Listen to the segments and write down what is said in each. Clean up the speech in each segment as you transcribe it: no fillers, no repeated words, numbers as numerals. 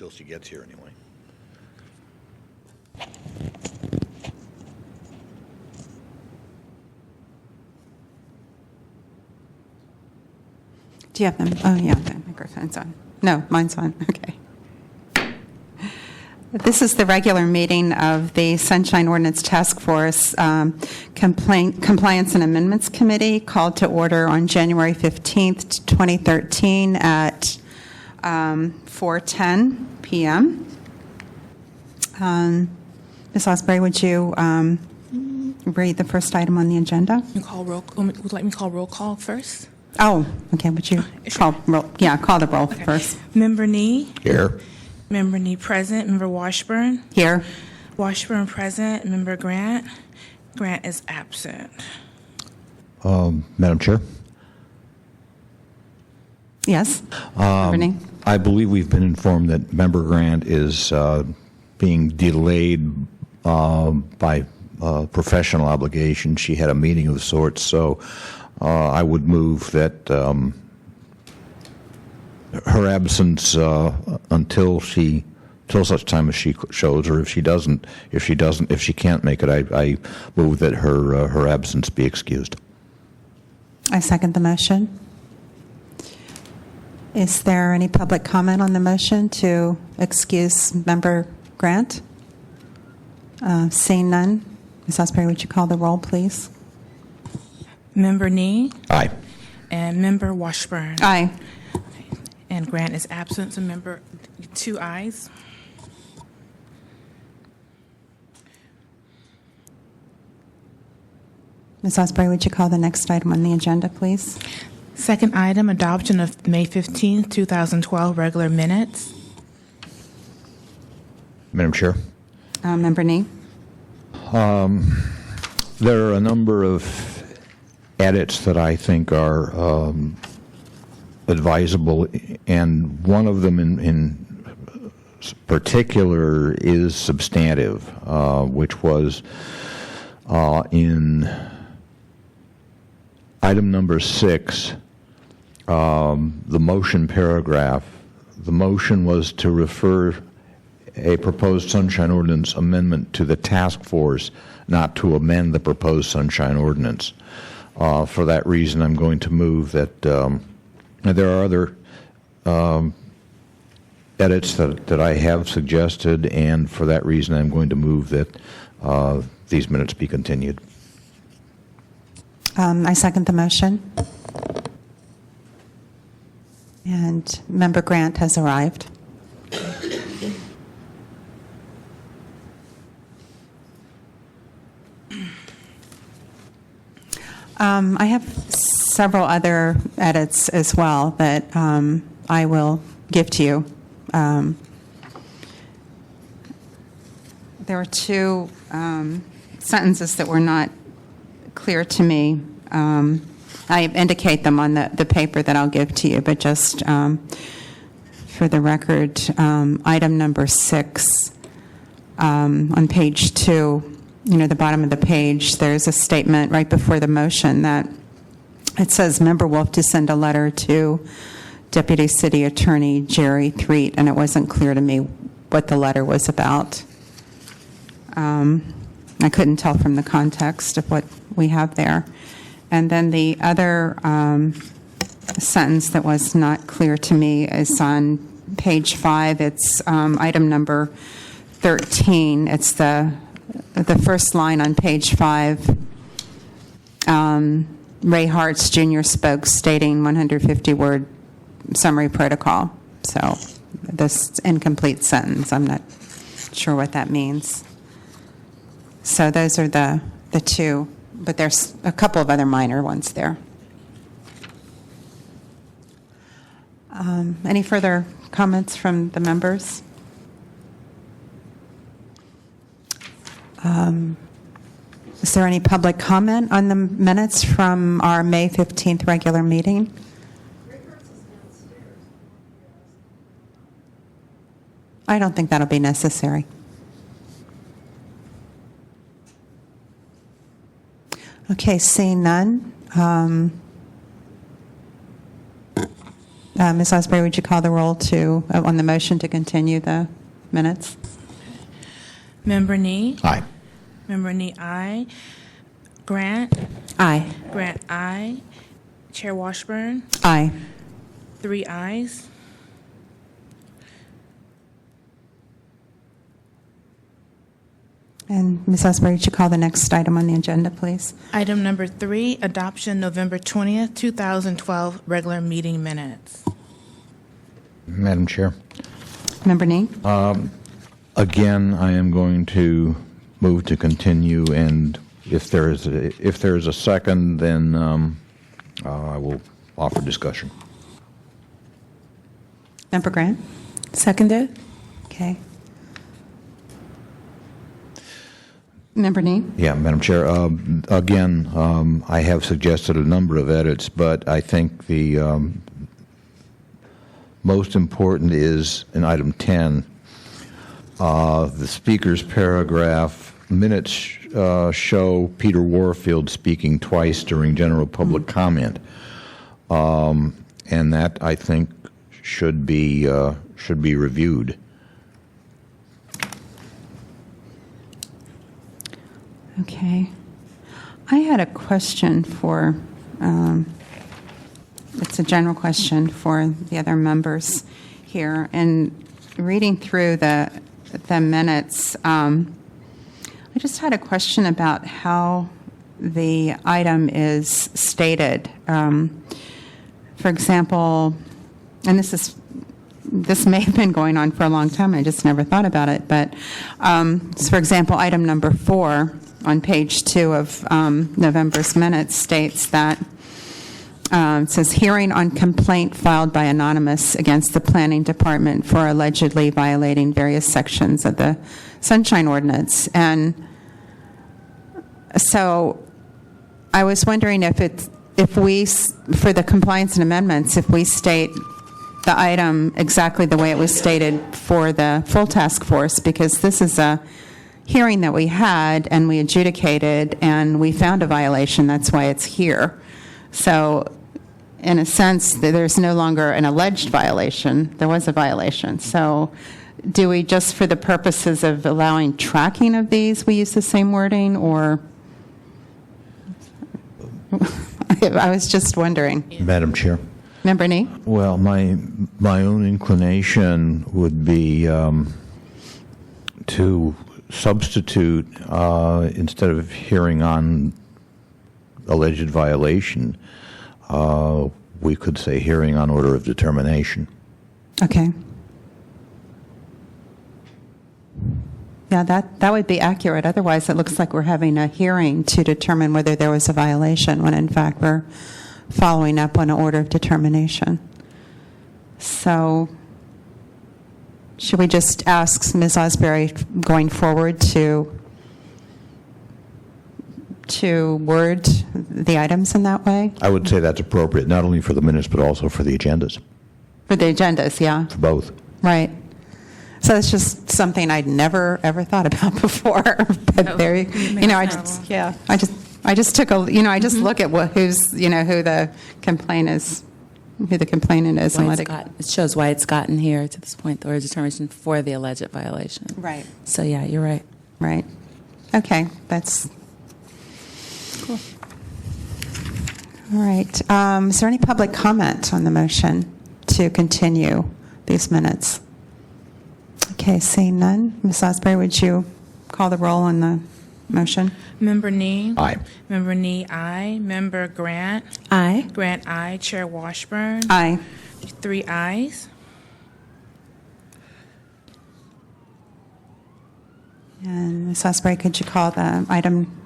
Until she gets here, anyway. Do you have them? Oh, yeah, the microphone's on. No, mine's on. Okay. This is the regular meeting of the Sunshine Ordinance Task Force Compliance and Amendments Committee, called to order on January 15th, 2013 at 4:10 p.m. Ms. Osbury, would you read the first item on the agenda? Would like me to call roll call first? Oh, okay. Would you call roll? Yeah, call the roll first. Member Nee? Here. Member Nee present. Member Washburn? Here. Washburn present. Member Grant? Grant is absent. Madam Chair? Yes. Member Nee? I believe we've been informed that Member Grant is being delayed by professional obligation. She had a meeting of sorts, so I would move that her absence until such time as she shows, or if she can't make it, I move that her absence be excused. I second the motion. Is there any public comment on the motion to excuse Member Grant? Seeing none, Ms. Osbury, would you call the roll, please? Member Nee? Aye. And Member Washburn? Aye. And Grant is absent, so member, 2 ayes. Ms. Osbury, would you call the next item on the agenda, please? Second item, adoption of May 15th, 2012 regular minutes. Madam Chair? Member Nee? There are a number of edits that I think are advisable, and one of them in particular is substantive, which was in item number 6, the motion paragraph. The motion was to refer a proposed sunshine ordinance amendment to the task force, not to amend the proposed sunshine ordinance. For that reason, I'm going to move that there are other edits that I have suggested, and for that reason, I'm going to move that these minutes be continued. I second the motion. And Member Grant has arrived. I have several other edits as well that I will give to you. There were 2 sentences that were not clear to me. I indicate them on the paper that I'll give to you, but just for the record, item number 6 on page 2, the bottom of the page, there's a statement right before the motion that it says, Member Wolf to send a letter to Deputy City Attorney Jerry Threet, and it wasn't clear to me what the letter was about. I couldn't tell from the context of what we have there. And then the other sentence that was not clear to me is on page 5. It's item number 13. It's the first line on page 5. Ray Hartz Jr. spoke, stating 150-word summary protocol. So this incomplete sentence, I'm not sure what that means. So those are the 2, but there's a couple of other minor ones there. Any further comments from the members? Is there any public comment on the minutes from our May 15th regular meeting? I don't think that'll be necessary. Okay, seeing none. Ms. Osbury, would you call the roll on the motion to continue the minutes? Member Nee? Aye. Member Nee, aye. Grant? Aye. Grant, aye. Chair Washburn? Aye. 3 ayes. And Ms. Osbury, would you call the next item on the agenda, please? Item number 3, adoption November 20th, 2012 regular meeting minutes. Madam Chair. Member Nee? Again, I am going to move to continue, and if there is a second, then I will offer discussion. Member Grant? Seconded? Okay. Member Nee? Yeah, Madam Chair. Again, I have suggested a number of edits, but I think the most important is in item 10, the speaker's paragraph. Minutes show Peter Warfield speaking twice during general public comment, and that I think should be reviewed. Okay. I had a question for, it's a general question for the other members here. And reading through the minutes, I just had a question about how the item is stated. For example, and this may have been going on for a long time, I just never thought about it, but for example, item number 4 on page 2 of November's minutes states that it says, hearing on complaint filed by Anonymous against the Planning Department for allegedly violating various sections of the Sunshine Ordinance. And so I was wondering if we, for the compliance and amendments, if we state the item exactly the way it was stated for the full task force, because this is a hearing that we had and we adjudicated and we found a violation. That's why it's here. So in a sense, there's no longer an alleged violation. There was a violation. So do we, just for the purposes of allowing tracking of these, we use the same wording, or? I was just wondering. Madam Chair. Member Nee? Well, my own inclination would be to substitute, instead of hearing on alleged violation, we could say hearing on order of determination. Okay. Yeah, that would be accurate. Otherwise, it looks like we're having a hearing to determine whether there was a violation, when in fact we're following up on an order of determination. So should we just ask Ms. Osbury going forward to word the items in that way? I would say that's appropriate, not only for the minutes, but also for the agendas, For the agendas, yeah. for both. Right. So it's just something I'd never ever thought about before. But there, I just took a, I just look at who's, who the complaint is, who the complainant is, and let it. It shows why it's gotten here to this point, the order of determination for the alleged violation. Right. So, yeah, you're right. Right. Okay, that's cool. All right. Is there any public comment on the motion to continue these minutes? Okay, seeing none. Ms. Osbury, would you call the roll on the motion? Member Nee? Aye. Member Nee, aye. Member Grant? Aye. Grant, aye. Chair Washburn? Aye. 3 ayes. And Ms. Osbury, could you call the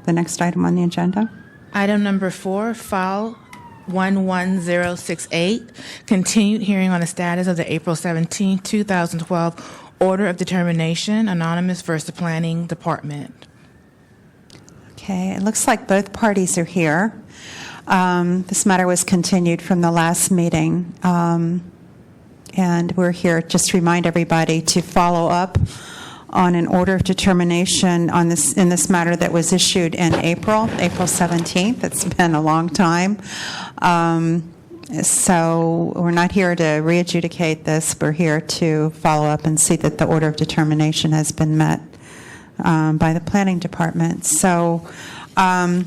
next item on the agenda? Item number 4, file 11068, continued hearing on the status of the April 17, 2012 order of determination, Anonymous versus the Planning Department. Okay, it looks like both parties are here. This matter was continued from the last meeting, and we're here just to remind everybody to follow up on an order of determination in this matter that was issued in April 17th. It's been a long time. So we're not here to re-adjudicate this. We're here to follow up and see that the order of determination has been met by the planning department. So I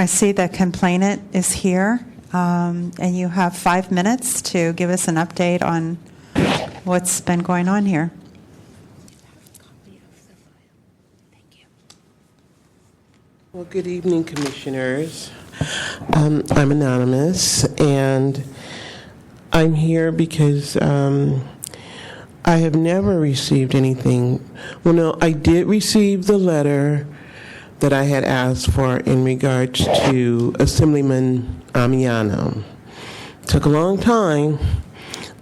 see the complainant is here, and you have 5 minutes to give us an update on what's been going on here. Well, good evening, Commissioners. I'm anonymous, and I'm here because I have never received anything. Well, no, I did receive the letter that I had asked for in regards to Assemblyman Amiano. Took a long time,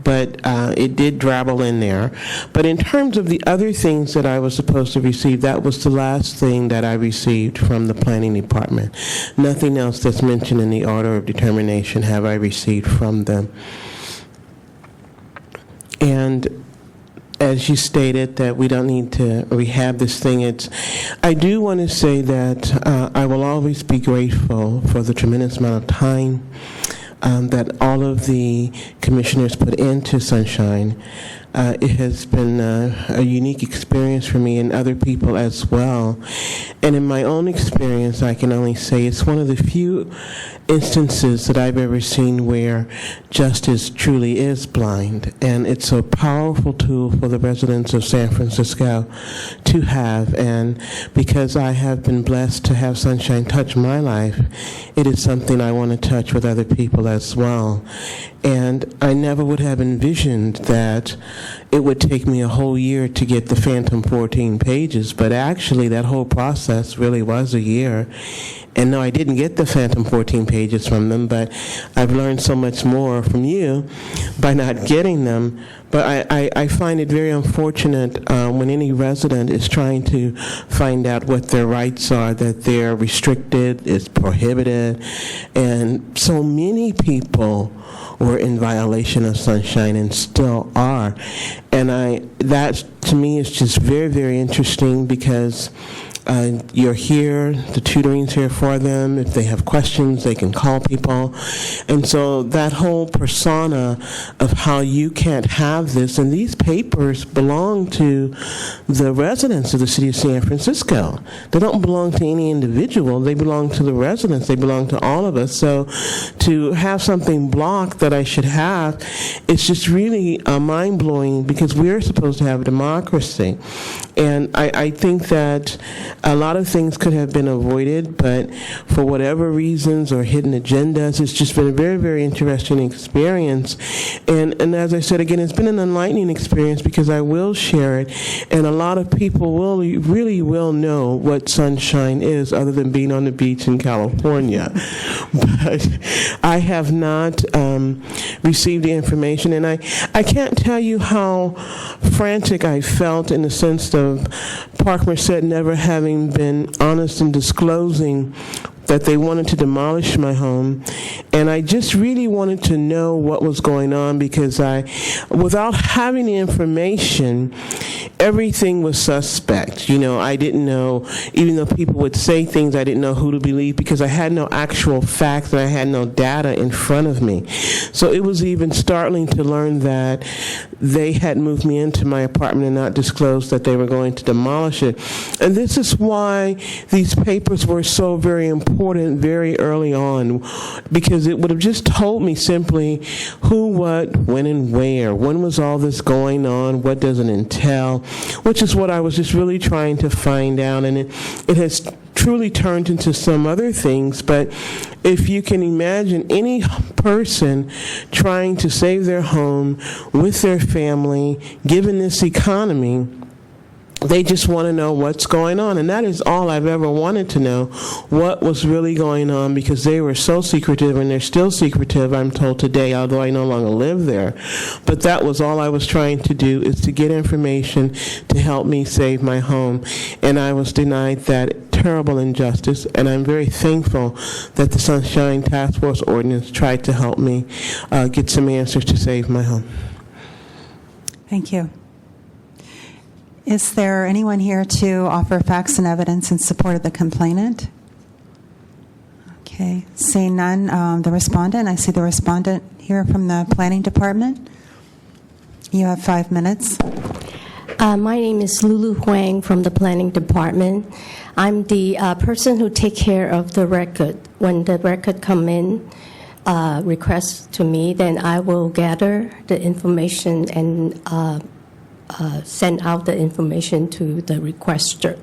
but it did drabble in there. But in terms of the other things that I was supposed to receive, that was the last thing that I received from the planning department. Nothing else that's mentioned in the order of determination have I received from them. And as you stated, that we don't need to rehab this thing, I do want to say that I will always be grateful for the tremendous amount of time that all of the commissioners put into Sunshine. It has been a unique experience for me and other people as well. And in my own experience, I can only say it's one of the few instances that I've ever seen where justice truly is blind. And it's a powerful tool for the residents of San Francisco to have. And because I have been blessed to have Sunshine touch my life, it is something I want to touch with other people as well. And I never would have envisioned that it would take me a whole year to get the phantom 14 pages, but actually that whole process really was a year. And no, I didn't get the phantom 14 pages from them, but I've learned so much more from you by not getting them. But I find it very unfortunate when any resident is trying to find out what their rights are, that they're restricted, it's prohibited, and so many people were in violation of Sunshine and still are. And that to me is just very, very interesting because you're here, the tutoring's here for them. If they have questions, they can call people. And so that whole persona of how you can't have this, and these papers belong to the residents of the city of San Francisco. They don't belong to any individual. They belong to the residents. They belong to all of us. So to have something blocked that I should have, it's just really mind-blowing because we're supposed to have a democracy. And I think that a lot of things could have been avoided, but for whatever reasons or hidden agendas, it's just been a very, very interesting experience. And as I said again, it's been an enlightening experience because I will share it, and a lot of people really will know what Sunshine is other than being on the beach in California. But I have not received the information, and I can't tell you how frantic I felt in the sense of Park Merced never having been honest in disclosing that they wanted to demolish my home. And I just really wanted to know what was going on because without having the information, everything was suspect. You know, I didn't know, even though people would say things, I didn't know who to believe because I had no actual facts and I had no data in front of me. So it was even startling to learn that they had moved me into my apartment and not disclosed that they were going to demolish it. And this is why these papers were so very important very early on, because it would have just told me simply who, what, when, and where. When was all this going on? What does it entail? Which is what I was just really trying to find out, and it has truly turned into some other things. But if you can imagine any person trying to save their home with their family, given this economy, they just want to know what's going on. And that is all I've ever wanted to know, what was really going on, because they were so secretive, and they're still secretive, I'm told today, although I no longer live there. But that was all I was trying to do, is to get information to help me save my home. And I was denied that terrible injustice, and I'm very thankful that the Sunshine Task Force Ordinance tried to help me get some answers to save my home. Thank you. Is there anyone here to offer facts and evidence in support of the complainant? Okay. Okay, seeing none, the respondent, I see the respondent here from the Planning Department. You have 5 minutes. My name is Lulu Huang from the Planning Department. I'm the person who take care of the record. When the record come in, request to me, then I will gather the information and send out the information to the requester.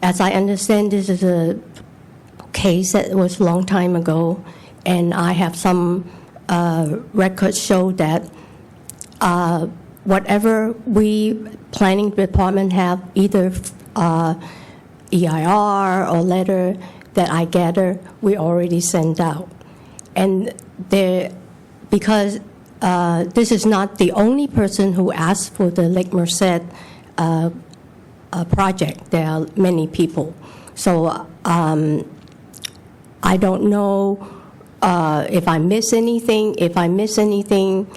As I understand, this is a case that was a long time ago, and I have some records show that whatever we planning department have, either EIR or letter that I gather, we already send out. And because this is not the only person who asked for the Lake Merced project. There are many people. So I don't know if I miss anything. If I miss anything,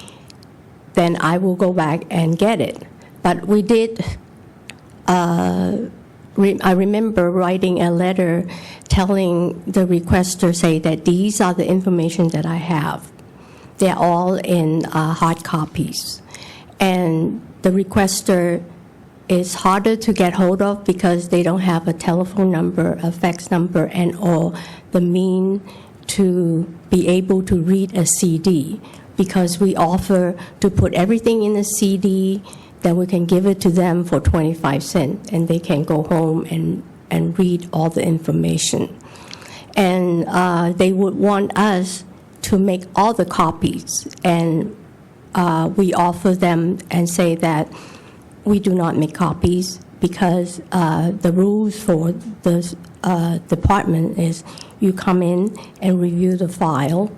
then I will go back and get it. But we did, I remember writing a letter telling the requester, say that these are the information that I have. They're all in hard copies. And the requester is harder to get hold of because they don't have a telephone number, a fax number, and or the mean to be able to read a CD. Because we offer to put everything in a CD, then we can give it to them for 25 cents, and they can go home and read all the information. And they would want us to make all the copies, and we offer them and say that we do not make copies because the rules for the department is you come in and review the file,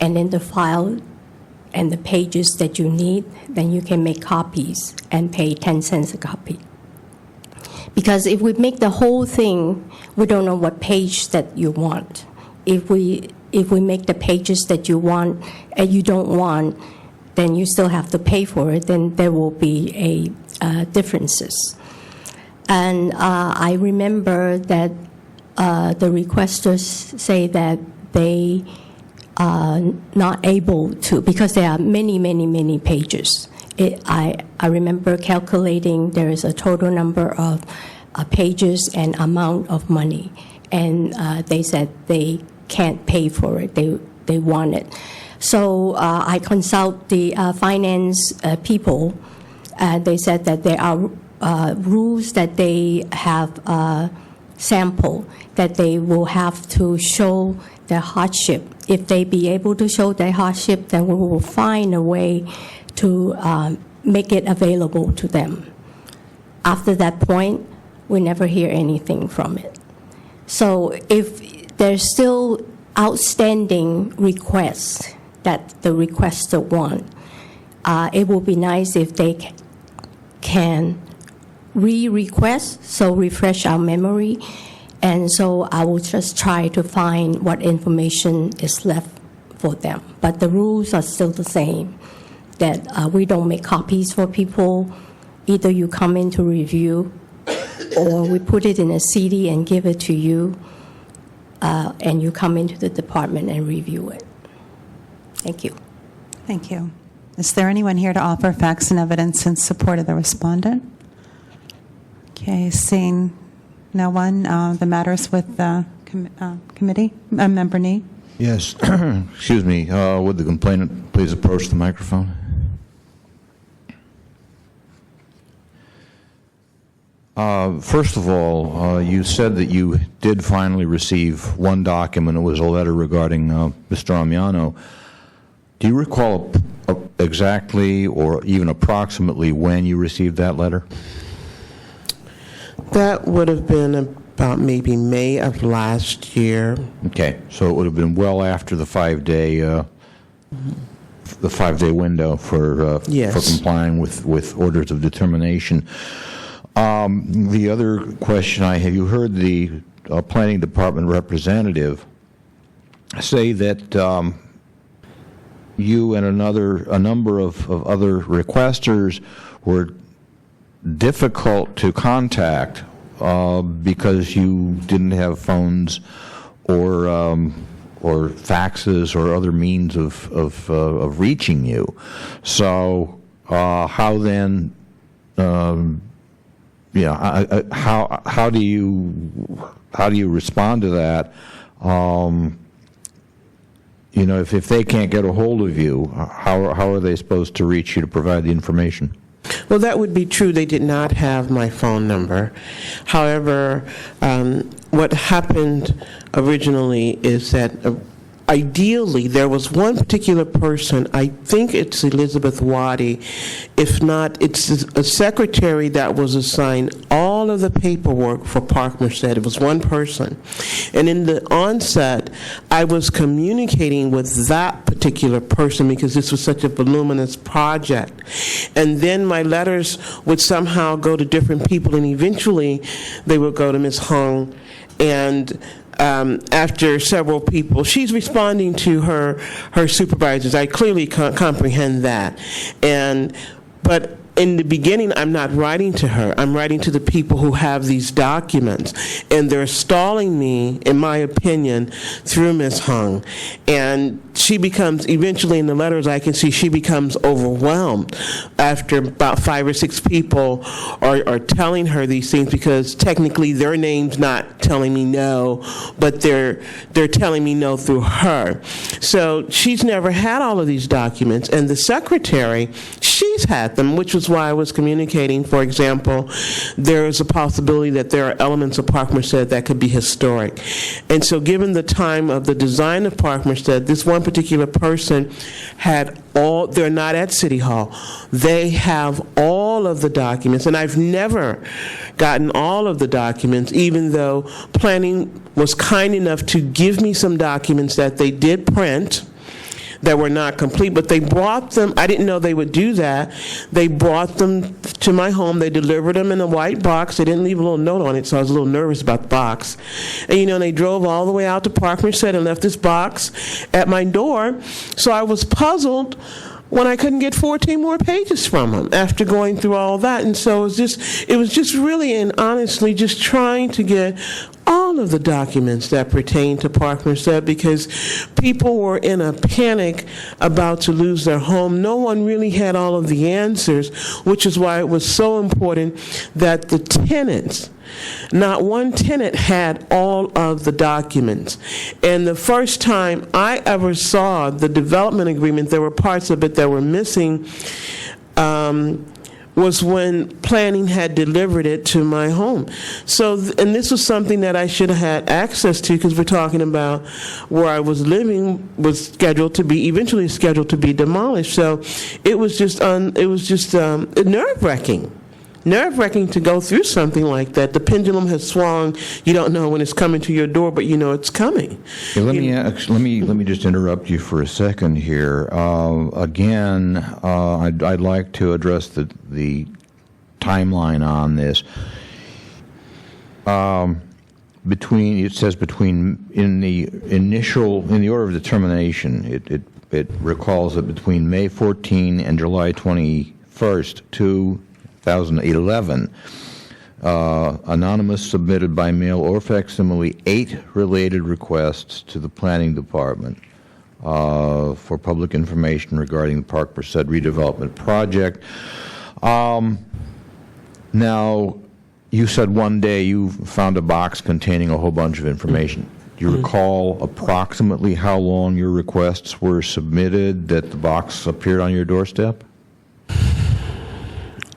and in the file and the pages that you need, then you can make copies and pay 10 cents a copy. Because if we make the whole thing, we don't know what page that you want. If we make the pages that you want and you don't want, then you still have to pay for it, then there will be differences. And I remember that the requesters say that they not able to, because there are many, many, many pages. I remember calculating there is a total number of pages and amount of money, and they said they can't pay for it. They want it. So I consult the finance people. They said that there are rules that they have sample that they will have to show their hardship. If they be able to show their hardship, then we will find a way to make it available to them. After that point, we never hear anything from it. So if there's still outstanding requests that the requester want, it would be nice if they can re-request, so refresh our memory. And so I will just try to find what information is left for them. But the rules are still the same, that we don't make copies for people. Either you come in to review, or we put it in a CD and give it to you, and you come into the department and review it. Thank you. Thank you. Is there anyone here to offer facts and evidence in support of the respondent? Okay, seeing no one, the matters with the committee, Member Nee. Yes, excuse me, would the complainant please approach the microphone? First of all, you said that you did finally receive one document. It was a letter regarding Mr. Amiano. Do you recall exactly or even approximately when you received that letter? That would have been about maybe May of last year. Okay, so it would have been well after the 5-day the 5-day window for complying with orders of determination. The other question I have, you heard the planning department representative say that you and a number of other requesters were difficult to contact because you didn't have phones or faxes or other means of reaching you. So how then? How do you respond to that? If they can't get a hold of you, how are they supposed to reach you to provide the information? Well, that would be true. They did not have my phone number. However, what happened originally is that ideally there was one particular person, I think it's Elizabeth Waddy, if not, it's a secretary that was assigned all of the paperwork for Park Merced. It was one person. And in the onset, I was communicating with that particular person because this was such a voluminous project. And then my letters would somehow go to different people, and eventually they would go to Ms. Hung. And after several people, she's responding to her supervisors. I clearly comprehend that. But in the beginning, I'm not writing to her. I'm writing to the people who have these documents. And they're stalling me, in my opinion, through Ms. Hung. And she becomes, eventually in the letters I can see, she becomes overwhelmed after about 5 or 6 people are telling her these things, because technically their name's not telling me no, but they're telling me no through her. So she's never had all of these documents, and the secretary, she's had them, which was why I was communicating. For example, there is a possibility that there are elements of Park Merced that could be historic. And so given the time of the design of Park Merced, this one particular person had all, they're not at City Hall, they have all of the documents, and I've never gotten all of the documents, even though planning was kind enough to give me some documents that they did print that were not complete, but they brought them. I didn't know they would do that. They brought them to my home. They delivered them in a white box. They didn't leave a little note on it, so I was a little nervous about the box. And, they drove all the way out to Park Merced and left this box at my door. So I was puzzled when I couldn't get 14 more pages from them after going through all that. And so it was just really and honestly just trying to get all of the documents that pertain to Park Merced, because people were in a panic about to lose their home. No one really had all of the answers, which is why it was so important that the tenants, not one tenant had all of the documents. And the first time I ever saw the development agreement, there were parts of it that were missing, was when planning had delivered it to my home. So, and this was something that I should have had access to, because we're talking about where I was living was eventually scheduled to be demolished. So it was just nerve-wracking to go through something like that. The pendulum has swung. You don't know when it's coming to your door, but you know it's coming. Hey, let me just interrupt you for a second here. Again, I'd like to address the timeline on this. It says in the order of determination, it recalls that between May 14 and July 21st, 2011, Anonymous submitted by mail or facsimile 8 related requests to the Planning Department for public information regarding the Park Merced redevelopment project. Now, you said one day you found a box containing a whole bunch of information. Do you recall approximately how long your requests were submitted that the box appeared on your doorstep?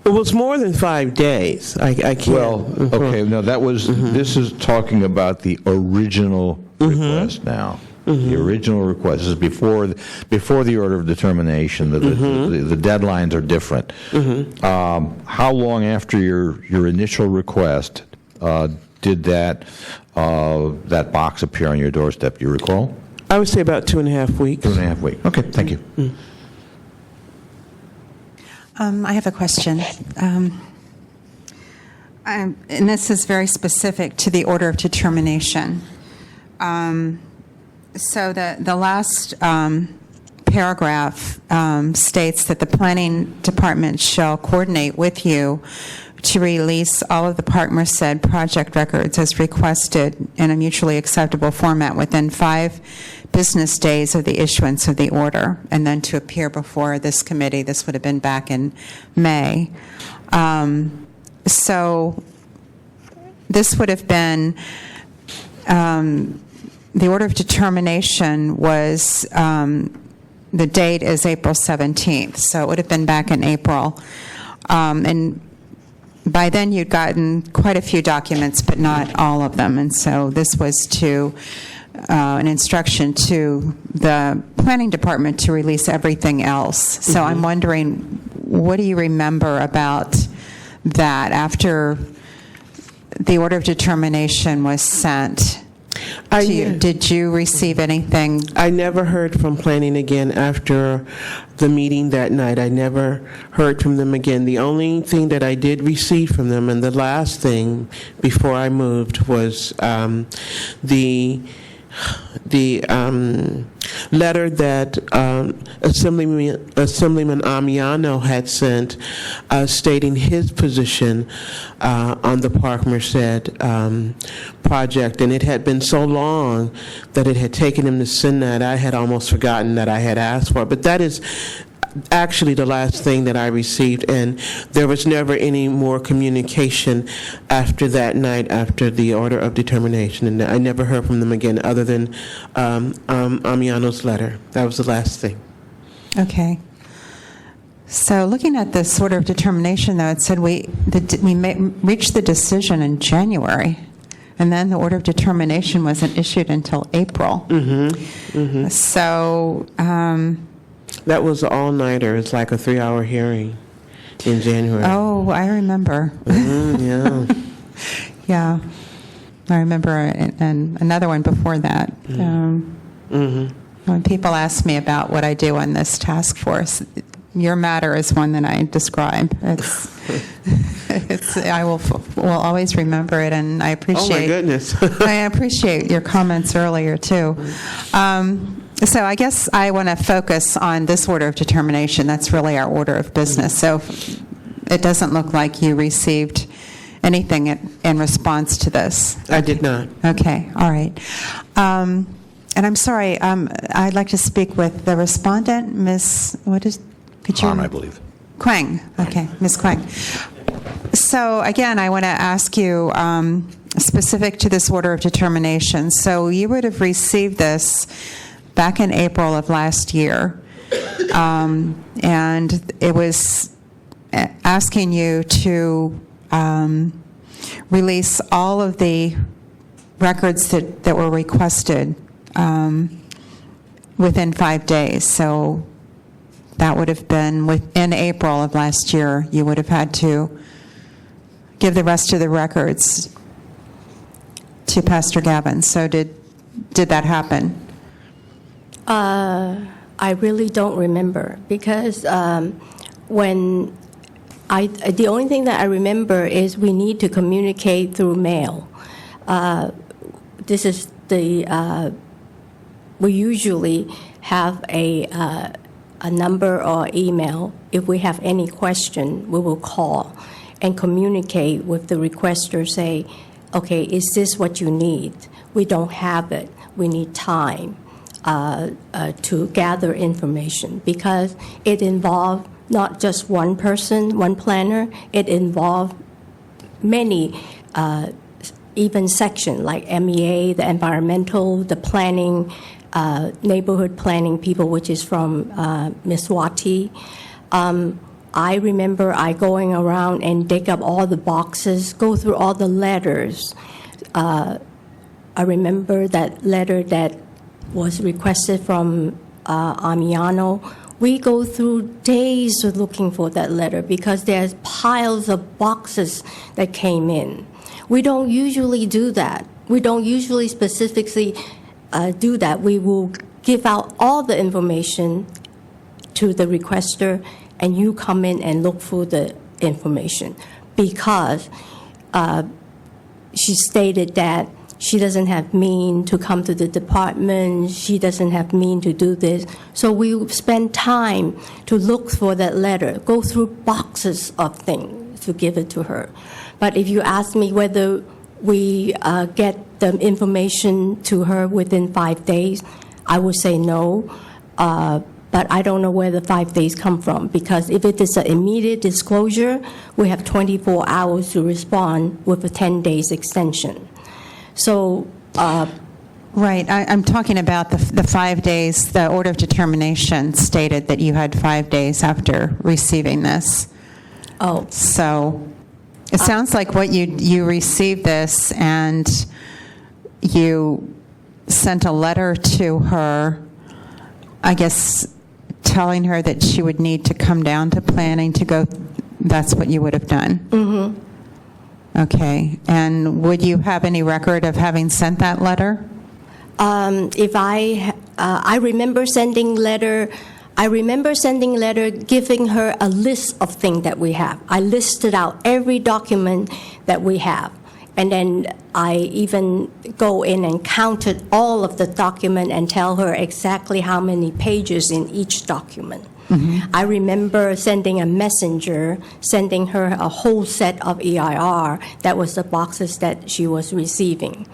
It was more than 5 days. I can't. Well, okay, no, that was, this is talking about the original request now. The original request. This is before the order of determination. The deadlines are different. How long after your initial request did that box appear on your doorstep? Do you recall? I would say about 2.5 weeks. 2.5 weeks. Okay, thank you. I have a question. And this is very specific to the order of determination. So the last paragraph states that the Planning Department shall coordinate with you to release all of the Park Merced project records as requested in a mutually acceptable format within 5 business days of the issuance of the order, and then to appear before this committee. This would have been back in May. So this would have been, the order of determination was, the date is April 17th, so it would have been back in April. And by then you'd gotten quite a few documents, but not all of them, and so this was to an instruction to the planning department to release everything else. So I'm wondering, what do you remember about that after the order of determination was sent to you? Did you receive anything? I never heard from planning again after the meeting that night. I never heard from them again. The only thing that I did receive from them, and the last thing before I moved, was the letter that Assemblyman Amiano had sent stating his position on the Park Merced project. And it had been so long that it had taken him to send that, I had almost forgotten that I had asked for it. But that is actually the last thing that I received, and there was never any more communication after that night, after the order of determination, and I never heard from them again other than Amiano's letter. That was the last thing. Okay. So looking at this order of determination, though, it said we reached the decision in January, and then the order of determination wasn't issued until April. So that was an all-nighter. It's like a 3-hour hearing in January. oh, I remember. Yeah. Yeah, I remember, and another one before that. When people ask me about what I do on this task force, your matter is one that I describe. I will always remember it, and I appreciate. Oh my goodness! I appreciate your comments earlier too. So I guess I want to focus on this order of determination. That's really our order of business. So it doesn't look like you received anything in response to this. I did not. Okay, all right. And I'm sorry, I'd like to speak with the respondent, Ms. Kwan, I believe. Kwang. Okay, Ms. Kwang. So again, I want to ask you, specific to this order of determination. So you would have received this back in April of last year, and it was asking you to release all of the records that were requested within 5 days. So that would have been within April of last year. You would have had to give the rest of the records to Pastor Gavin. So did that happen? I really don't remember, because when the only thing that I remember is we need to communicate through mail. This is we usually have a number or email. If we have any question, we will call and communicate with the requester, say, okay, is this what you need? We don't have it. We need time to gather information, because it involved not just one person, one planner. It involved many even sections like MEA, the environmental, the planning, neighborhood planning people, which is from Ms. Wati. I remember I going around and dig up all the boxes, go through all the letters. I remember that letter that was requested from Amiano. We go through days of looking for that letter, because there's piles of boxes that came in. We don't usually do that. We don't usually specifically do that. We will give out all the information to the requester, and you come in and look for the information, because she stated that she doesn't have means to come to the department. She doesn't have means to do this. So we spend time to look for that letter, go through boxes of things to give it to her. But if you ask me whether we get the information to her within 5 days, I would say no. But I don't know where the 5 days come from, because if it is an immediate disclosure, we have 24 hours to respond with a 10 days extension. So, Right. I'm talking about the 5 days. The order of determination stated that you had 5 days after receiving this. oh, So it sounds like what you received this and you sent a letter to her, I guess, telling her that she would need to come down to planning to go. That's what you would have done. Mm-hmm. Okay. And would you have any record of having sent that letter? if I remember sending letter. I remember sending letter giving her a list of things that we have. I listed out every document that we have. And then I even go in and counted all of the document and tell her exactly how many pages in each document. Mm-hmm. I remember sending a messenger, sending her a whole set of EIR. That was the boxes that she was receiving.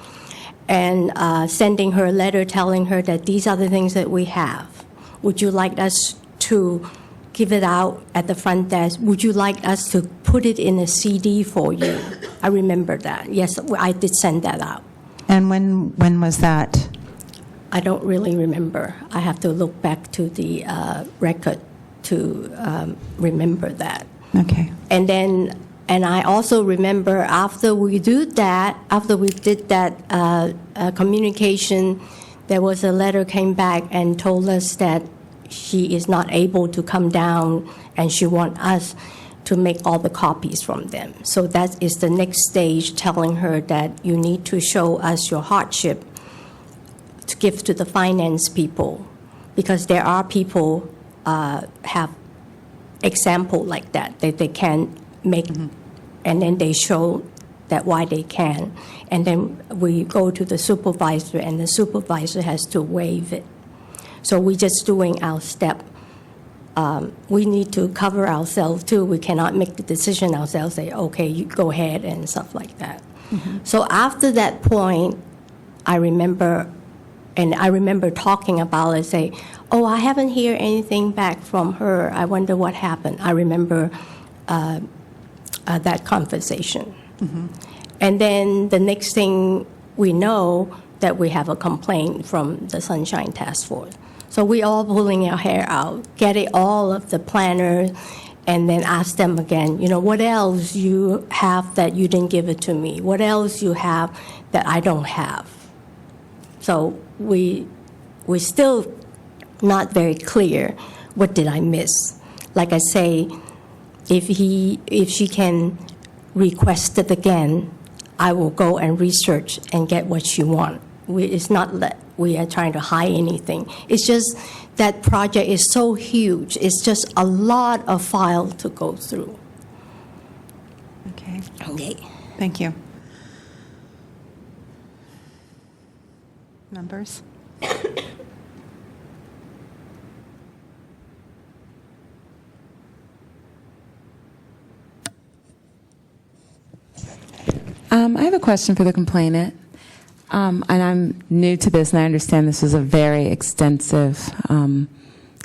And sending her a letter telling her that these are the things that we have. Would you like us to give it out at the front desk? Would you like us to put it in a CD for you? I remember that. Yes, I did send that out. And when was that? I don't really remember. I have to look back to the record to remember that. Okay. And I also remember after we did that communication, there was a letter came back and told us that she is not able to come down and she wants us to make all the copies from them. So that is the next stage, telling her that you need to show us your hardship to give to the finance people, because there are people have example like that they can make, mm-hmm. and then they show that why they can, and then we go to the supervisor, and the supervisor has to waive it. So we're just doing our step. We need to cover ourselves too. We cannot make the decision ourselves, say, okay, you go ahead and stuff like that. Mm-hmm. So after that point, I remember talking about it, say, oh, I haven't heard anything back from her. I wonder what happened. I remember that conversation. Mm-hmm. And then the next thing we know that we have a complaint from the Sunshine Task Force. So we all pulling our hair out, getting all of the planners, and then ask them again, what else you have that you didn't give it to me? What else you have that I don't have? So we're still not very clear, what did I miss? Like I say, if she can request it again, I will go and research and get what she wants. It's not that we are trying to hide anything. It's just that project is so huge. It's just a lot of file to go through. Okay. Okay. Thank you. Numbers? I have a question for the complainant. And I'm new to this, and I understand this is a very extensive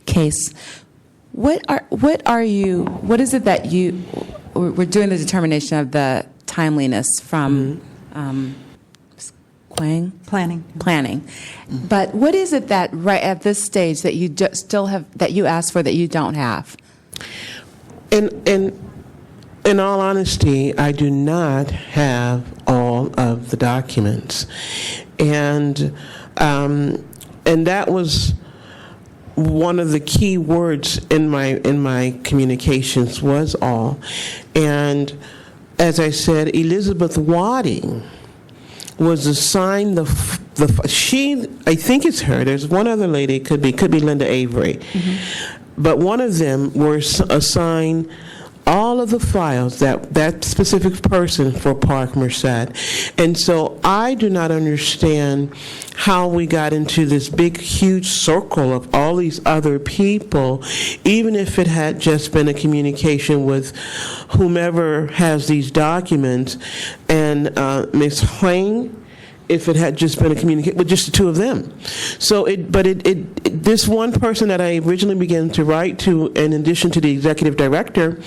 case. What is it that we're doing the determination of the timeliness from Quang? Planning. But what is it that right at this stage that you still have, that you asked for that you don't have? In all honesty, I do not have all of the documents, and that was one of the key words in my communications was all. And as I said, Elizabeth Wadding was assigned I think it's her. There's one other lady. It could be Linda Avery, mm-hmm. But one of them were assigned all of the files, that specific person for Park Merced. And so I do not understand how we got into this big, huge circle of all these other people, even if it had just been a communication with whomever has these documents. And Ms. Huang if it had just been a communication with just the two of them. So this one person that I originally began to write to, in addition to the executive director,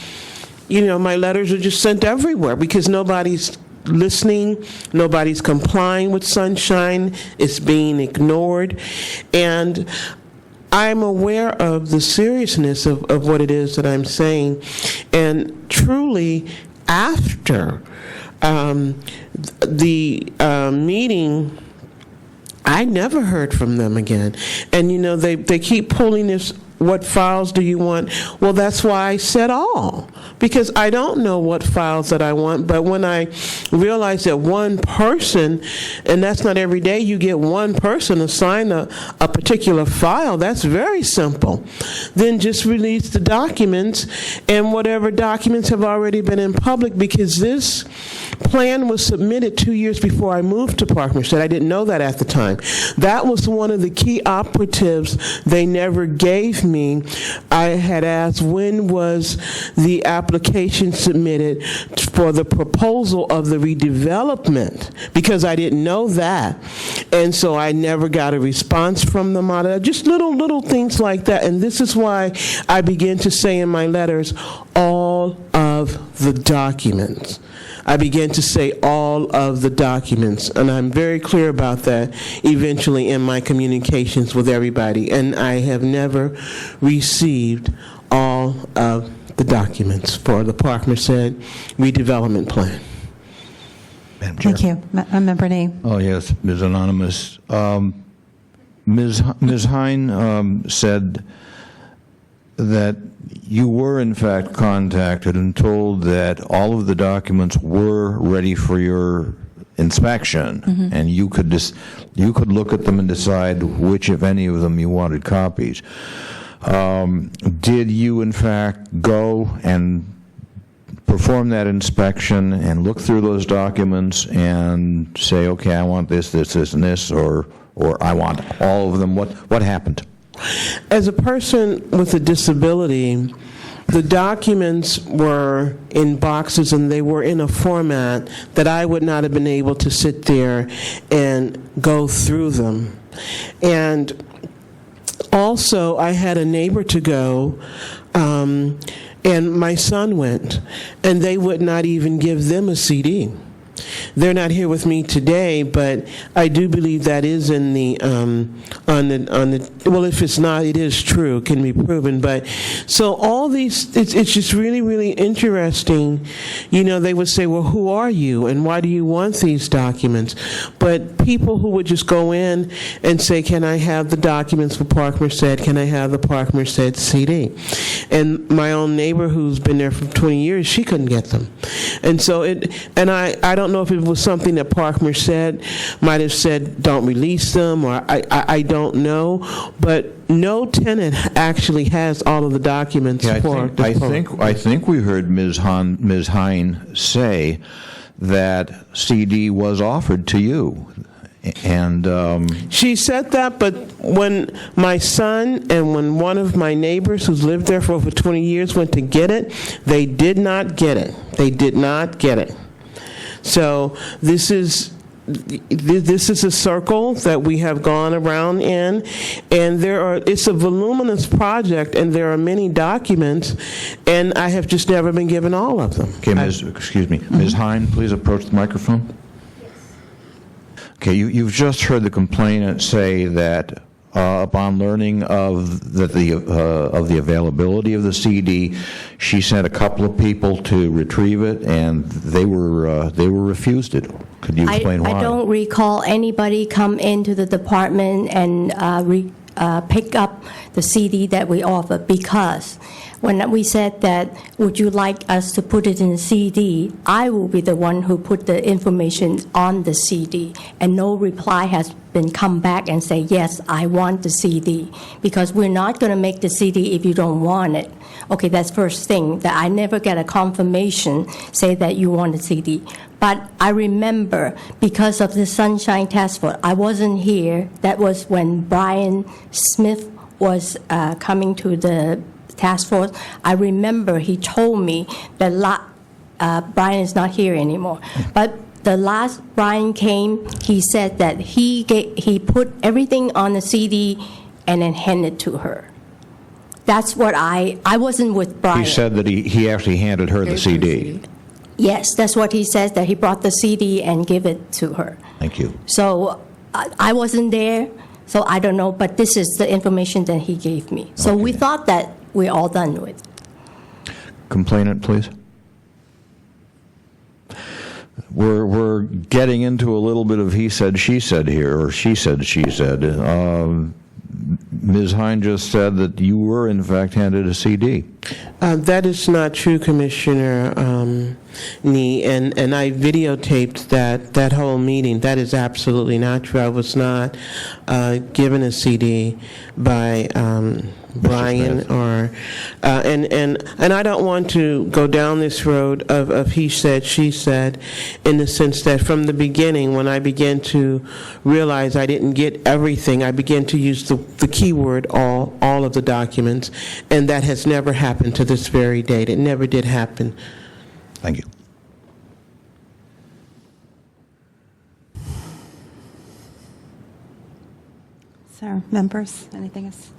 my letters are just sent everywhere because nobody's listening, nobody's complying with Sunshine, it's being ignored, and I'm aware of the seriousness of what it is that I'm saying, and truly, after the meeting, I never heard from them again. And they keep pulling this, what files do you want? Well, that's why I said all, because I don't know what files that I want. But when I realize that one person, and that's not every day you get one person assign a particular file, that's very simple. Then just release the documents, and whatever documents have already been in public, because this plan was submitted 2 years before I moved to Parkmerced. I didn't know that at the time. That was one of the key operatives they never gave me. I had asked, when was the application submitted for the proposal of the redevelopment? Because I didn't know that. And so I never got a response from them on it. Just little things like that. And this is why I begin to say in my letters, all of the documents. I began to say all of the documents, and I'm very clear about that eventually in my communications with everybody, and I have never received all of the documents for the Parkmerced redevelopment plan. Madam Chair. Thank you. Member Nee. Oh, yes, Ms. Anonymous. Ms. Hine said that you were, in fact, contacted and told that all of the documents were ready for your inspection, and you could look at them and decide which, if any of them, you wanted copies. Did you, in fact, go and perform that inspection and look through those documents and say, okay, I want this, this, this, and this, or I want all of them? What happened? As a person with a disability, the documents were in boxes, and they were in a format that I would not have been able to sit there and go through them. And also, I had a neighbor to go, and my son went, and they would not even give them a CD. They're not here with me today, but I do believe that is in the well, if it's not, it is true, it can be proven. But so all these, it's just really, really interesting. They would say, well, who are you and why do you want these documents? But people who would just go in and say, can I have the documents for Parkmerced? Can I have the Parkmerced CD? And my own neighbor who's been there for 20 years, she couldn't get them. And so I don't know if it was something that Parkmerced might have said, don't release them, or I don't know, but no tenant actually has all of the documents for I think we heard Ms. Hine say that CD was offered to you. And she said that, but when my son and when one of my neighbors who's lived there for over 20 years went to get it, they did not get it. They did not get it. So this is a circle that we have gone around in, and it's a voluminous project, and there are many documents, and I have just never been given all of them. okay, Ms. Hine, please approach the microphone. Okay, you've just heard the complainant say that upon learning of the availability of the CD, she sent a couple of people to retrieve it, and they were refused it. Could you explain why? I don't recall anybody come into the department and pick up the CD that we offer, because when we said that, would you like us to put it in the CD, I will be the one who put the information on the CD, and no reply has been come back and say, yes, I want the CD, because we're not going to make the CD if you don't want it. Okay, that's first thing, that I never get a confirmation say that you want the CD. But I remember, because of the Sunshine Task Force, I wasn't here. That was when Brian Smith was coming to the task force. I remember he told me that Brian is not here anymore. But the last Brian came, he said that he put everything on the CD and then handed it to her. That's what I wasn't with Brian. He said that he actually handed her the CD. Yes, that's what he says, that he brought the CD and gave it to her. Thank you. So I wasn't there, so I don't know, but this is the information that he gave me. So we Okay. thought that we're all done with. Complainant, please. We're getting into a little bit of he said, she said here, or she said, she said. Ms. Hine just said that you were, in fact, handed a CD. That is not true, Commissioner Nee, and I videotaped that whole meeting. That is absolutely not true. I was not given a CD by Brian or and I don't want to go down this road of he said, she said, in the sense that from the beginning, when I began to realize I didn't get everything, I began to use the keyword all of the documents, and that has never happened to this very date. It never did happen. Thank you. So, members, anything else?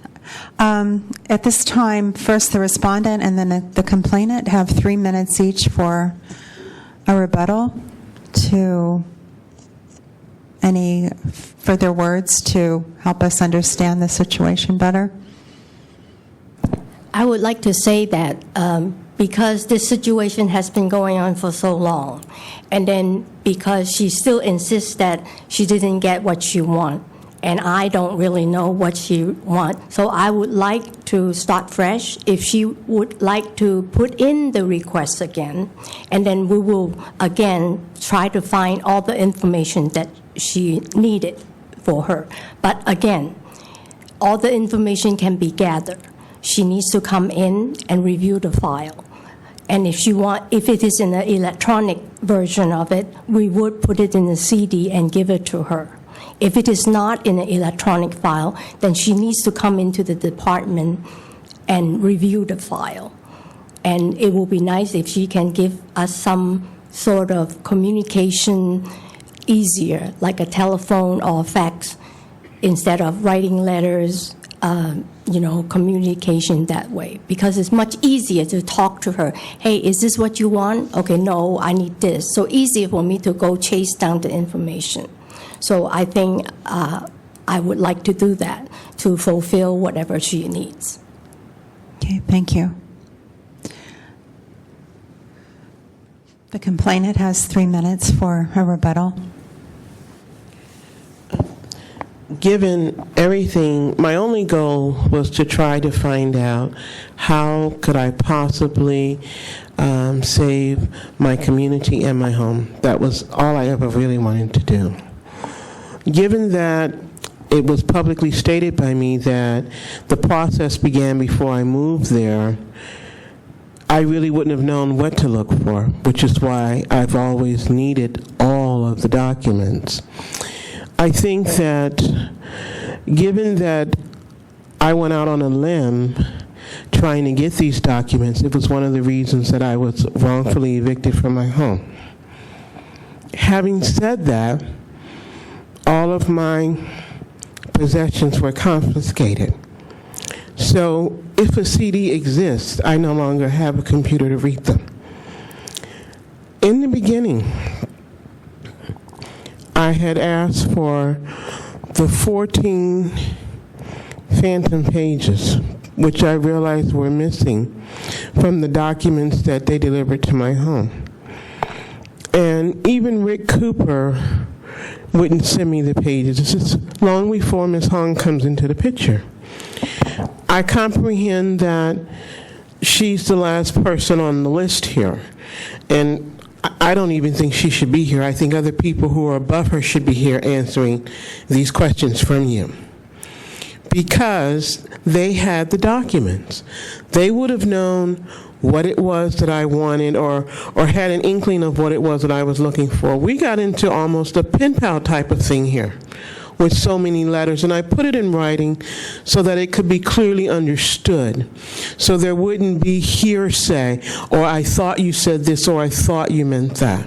At this time, first the respondent and then the complainant have 3 minutes each for a rebuttal to any further words to help us understand the situation better. I would like to say that because this situation has been going on for so long, and then because she still insists that she didn't get what she wants, and I don't really know what she wants. So I would like to start fresh. If she would like to put in the request again, and then we will again try to find all the information that she needed for her. But again, all the information can be gathered. She needs to come in and review the file. And if it is in the electronic version of it, we would put it in the CD and give it to her. If it is not in an electronic file, then she needs to come into the department and review the file. And it will be nice if she can give us some sort of communication easier, like a telephone or fax, instead of writing letters, communication that way. Because it's much easier to talk to her. Hey, is this what you want? Okay, no, I need this. So easier for me to go chase down the information. So I think I would like to do that to fulfill whatever she needs. Okay, thank you. The complainant has 3 minutes for a rebuttal. Given everything, my only goal was to try to find out how could I possibly save my community and my home. That was all I ever really wanted to do. Given that it was publicly stated by me that the process began before I moved there, I really wouldn't have known what to look for, which is why I've always needed all of the documents. I think that given that I went out on a limb trying to get these documents, it was one of the reasons that I was wrongfully evicted from my home. Having said that, all of my possessions were confiscated. So if a CD exists, I no longer have a computer to read them. In the beginning, I had asked for the 14 phantom pages, which I realized were missing from the documents that they delivered to my home. And even Rick Cooper wouldn't send me the pages. This is long before Ms. Hong comes into the picture. I comprehend that she's the last person on the list here, and I don't even think she should be here. I think other people who are above her should be here answering these questions from you, because they had the documents. They would have known what it was that I wanted, or had an inkling of what it was that I was looking for. We got into almost a pen pal type of thing here with so many letters, and I put it in writing so that it could be clearly understood, so there wouldn't be hearsay, or I thought you said this, or I thought you meant that.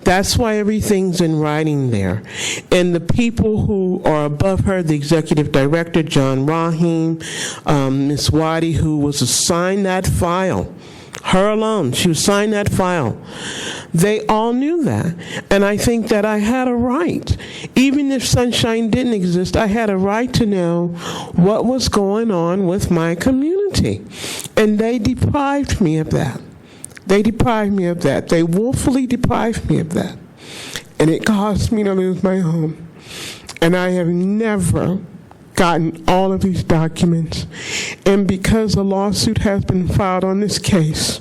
That's why everything's in writing there. And the people who are above her, the executive director, John Rahim, Ms. Waddy, who was assigned that file, her alone, she was assigned that file. They all knew that. And I think that I had a right. Even if Sunshine didn't exist, I had a right to know what was going on with my community. And they deprived me of that. They deprived me of that. They willfully deprived me of that. And it caused me to lose my home. And I have never gotten all of these documents. And because a lawsuit has been filed on this case,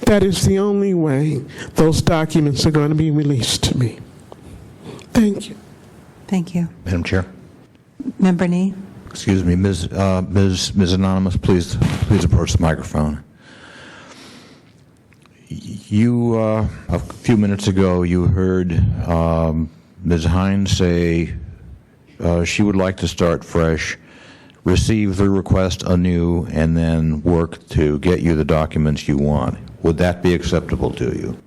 that is the only way those documents are going to be released to me. Thank you. Thank you. Madam Chair. Member Nee? Excuse me, Ms. Anonymous, please approach the microphone. You, a few minutes ago, you heard Ms. Hines say she would like to start fresh, receive the request anew, and then work to get you the documents you want. Would that be acceptable to you?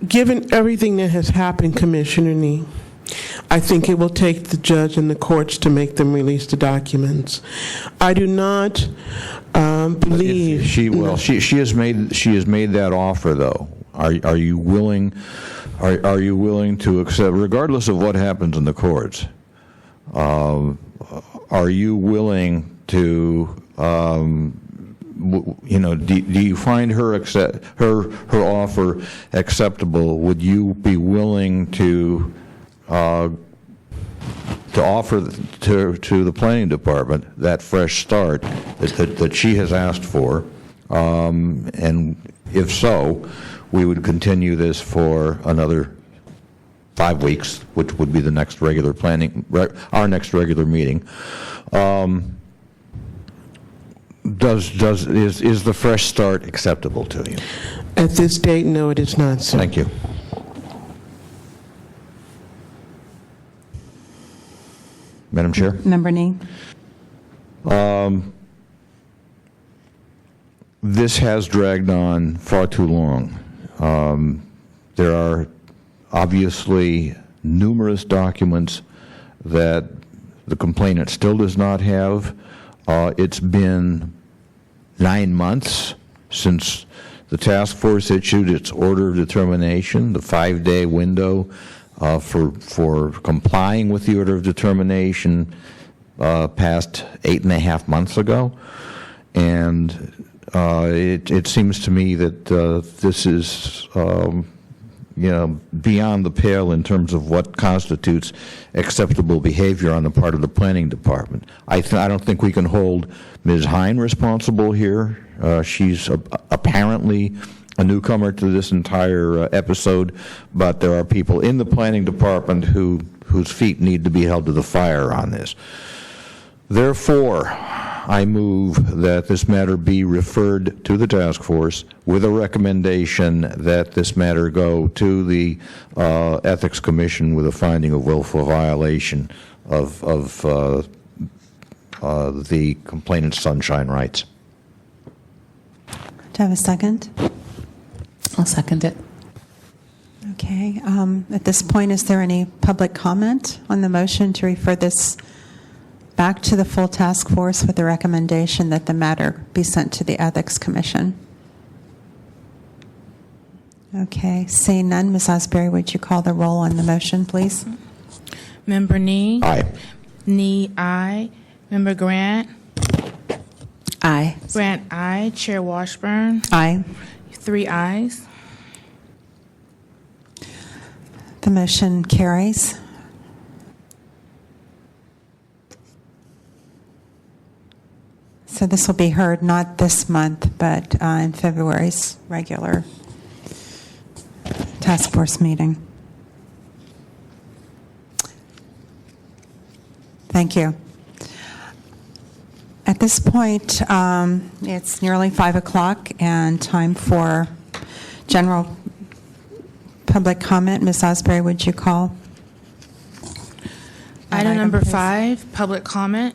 Given everything that has happened, Commissioner Nee, I think it will take the judge and the courts to make them release the documents. I do not believe she has made that offer, though. Are you willing? Are you willing to accept, regardless of what happens in the courts? Are you willing to? Do you find her offer acceptable? Would you be willing to offer to the planning department that fresh start that she has asked for? And if so, we would continue this for another 5 weeks, which would be the next regular our next regular meeting. Is the fresh start acceptable to you? At this date, no, it is not, sir. Thank you. Madam Chair? Member Nee? This has dragged on far too long. There are obviously numerous documents that the complainant still does not have. It's been 9 months since the task force issued its order of determination, the 5-day window for complying with the order of determination passed 8.5 months ago. And it seems to me that this is beyond the pale in terms of what constitutes acceptable behavior on the part of the planning department. I don't think we can hold Ms. Hine responsible here. She's apparently a newcomer to this entire episode, but there are people in the planning department whose feet need to be held to the fire on this. Therefore, I move that this matter be referred to the task force with a recommendation that this matter go to the Ethics Commission with a finding of willful violation of the complainant's sunshine rights. Do I have a second? I'll second it. Okay. At this point, is there any public comment on the motion to refer this back to the full task force with the recommendation that the matter be sent to the Ethics Commission? Okay. Seeing none, Ms. Osbury, would you call the roll on the motion, please? Member Nee? Aye. Nee, aye. Member Grant? Aye. Grant, aye. Chair Washburn? Aye. 3 ayes. The motion carries. So this will be heard not this month, but in February's regular task force meeting. Thank you. At this point, it's nearly 5 o'clock and time for general public comment. Ms. Osbury, would you call? Item number please? 5, public comment.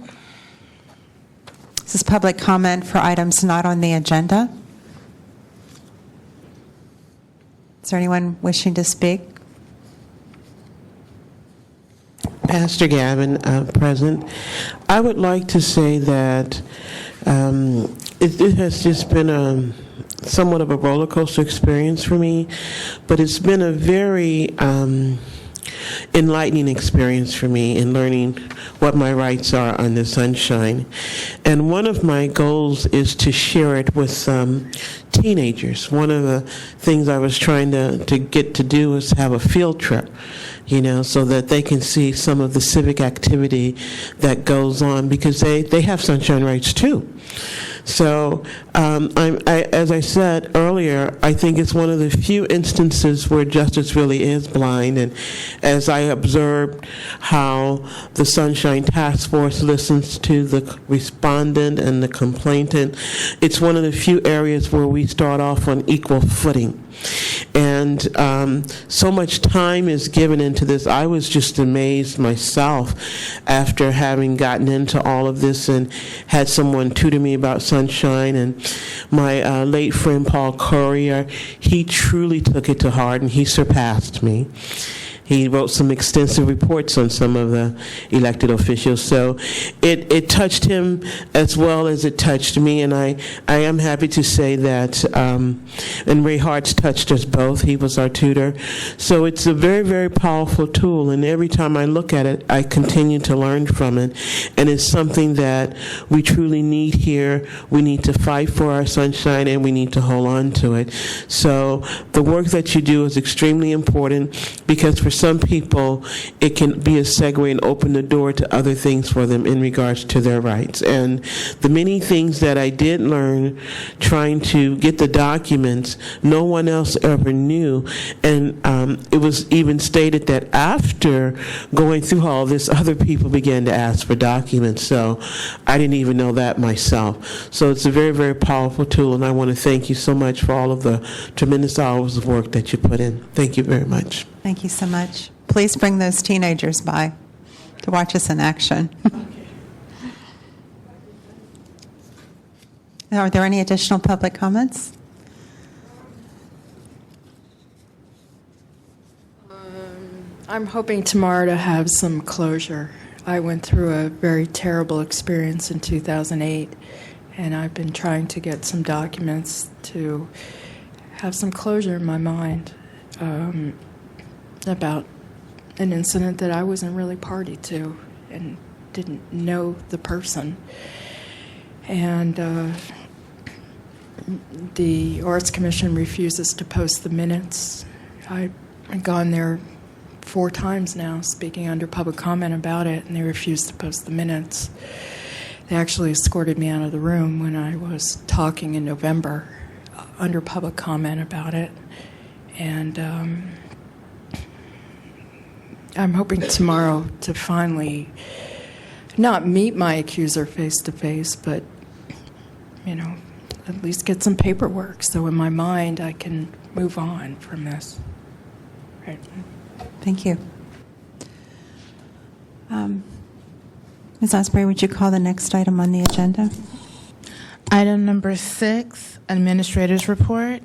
This is public comment for items not on the agenda. Is there anyone wishing to speak? Pastor Gavin, present. I would like to say that it has just been somewhat of a roller coaster experience for me, but it's been a very enlightening experience for me in learning what my rights are under Sunshine. And one of my goals is to share it with teenagers. One of the things I was trying to get to do is have a field trip, so that they can see some of the civic activity that goes on, because they have sunshine rights too. So, as I said earlier, I think it's one of the few instances where justice really is blind. And as I observed how the Sunshine Task Force listens to the respondent and the complainant, it's one of the few areas where we start off on equal footing. And so much time is given into this. I was just amazed myself after having gotten into all of this and had someone tutor me about Sunshine. And my late friend Paul Courier, he truly took it to heart, and he surpassed me. He wrote some extensive reports on some of the elected officials. So it touched him as well as it touched me. And I am happy to say that, and Ray Hart's touched us both. He was our tutor. So it's a very, very powerful tool. And every time I look at it, I continue to learn from it. And it's something that we truly need here. We need to fight for our sunshine, and we need to hold on to it. So the work that you do is extremely important, because for some people, it can be a segue and open the door to other things for them in regards to their rights. And the many things that I did learn trying to get the documents, no one else ever knew. And it was even stated that after going through all this, other people began to ask for documents. So I didn't even know that myself. So it's a very, very powerful tool, and I want to thank you so much for all of the tremendous hours of work that you put in. Thank you very much. Thank you so much. Please bring those teenagers by to watch us in action. Are there any additional public comments? I'm hoping tomorrow to have some closure. I went through a very terrible experience in 2008, and I've been trying to get some documents to have some closure in my mind about an incident that I wasn't really party to and didn't know the person. And the Arts Commission refuses to post the minutes. I've gone there 4 times now, speaking under public comment about it, and they refuse to post the minutes. They actually escorted me out of the room when I was talking in November under public comment about it. And I'm hoping tomorrow to finally not meet my accuser face to face, but, at least get some paperwork so in my mind I can move on from this. Right. Thank you. Ms. Osprey, would you call the next item on the agenda? Item number 6, Administrator's Report.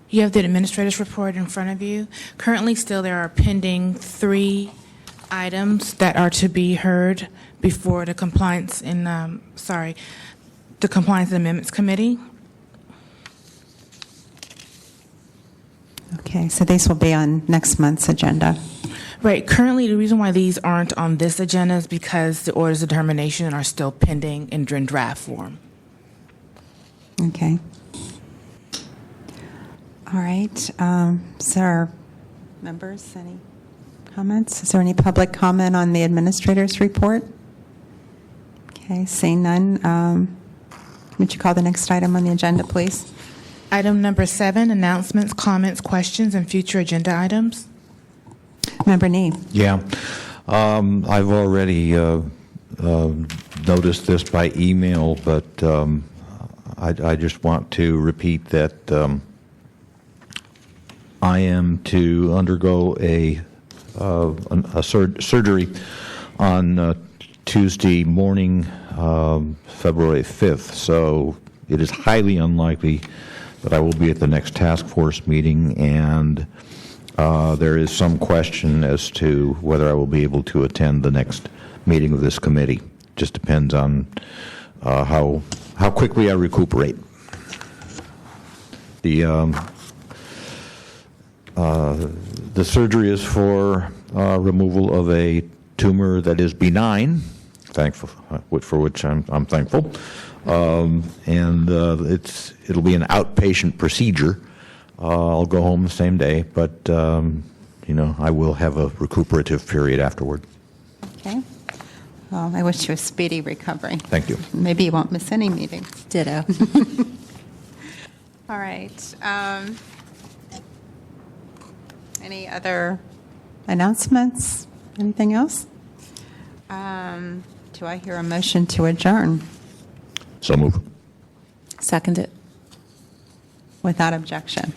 You have the Administrator's Report in front of you. Currently, still there are pending 3 items that are to be heard before the Compliance and Amendments Committee. Okay, so these will be on next month's agenda. Right. Currently, the reason why these aren't on this agenda is because the orders of determination are still pending in draft form. Okay. All right. Is there, members, any comments? Is there any public comment on the administrator's report? Okay, seeing none. Would you call the next item on the agenda, please? Item number 7, announcements, comments, questions, and future agenda items. Member Nee. Yeah. I've already noticed this by email, but I just want to repeat that I am to undergo a surgery on Tuesday morning, February 5th. So it is highly unlikely that I will be at the next task force meeting, and there is some question as to whether I will be able to attend the next meeting of this committee. Just depends on how quickly I recuperate. The surgery is for removal of a tumor that is benign, for which I'm thankful, and it'll be an outpatient procedure. I'll go home the same day, but I will have a recuperative period afterward. Okay. Well, I wish you a speedy recovery. Thank you. Maybe you won't miss any meetings. Ditto. All right. Any other announcements? Anything else? Do I hear a motion to adjourn? So move. Second it. Without objection.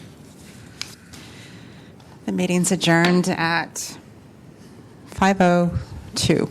The meeting's adjourned at 5:02.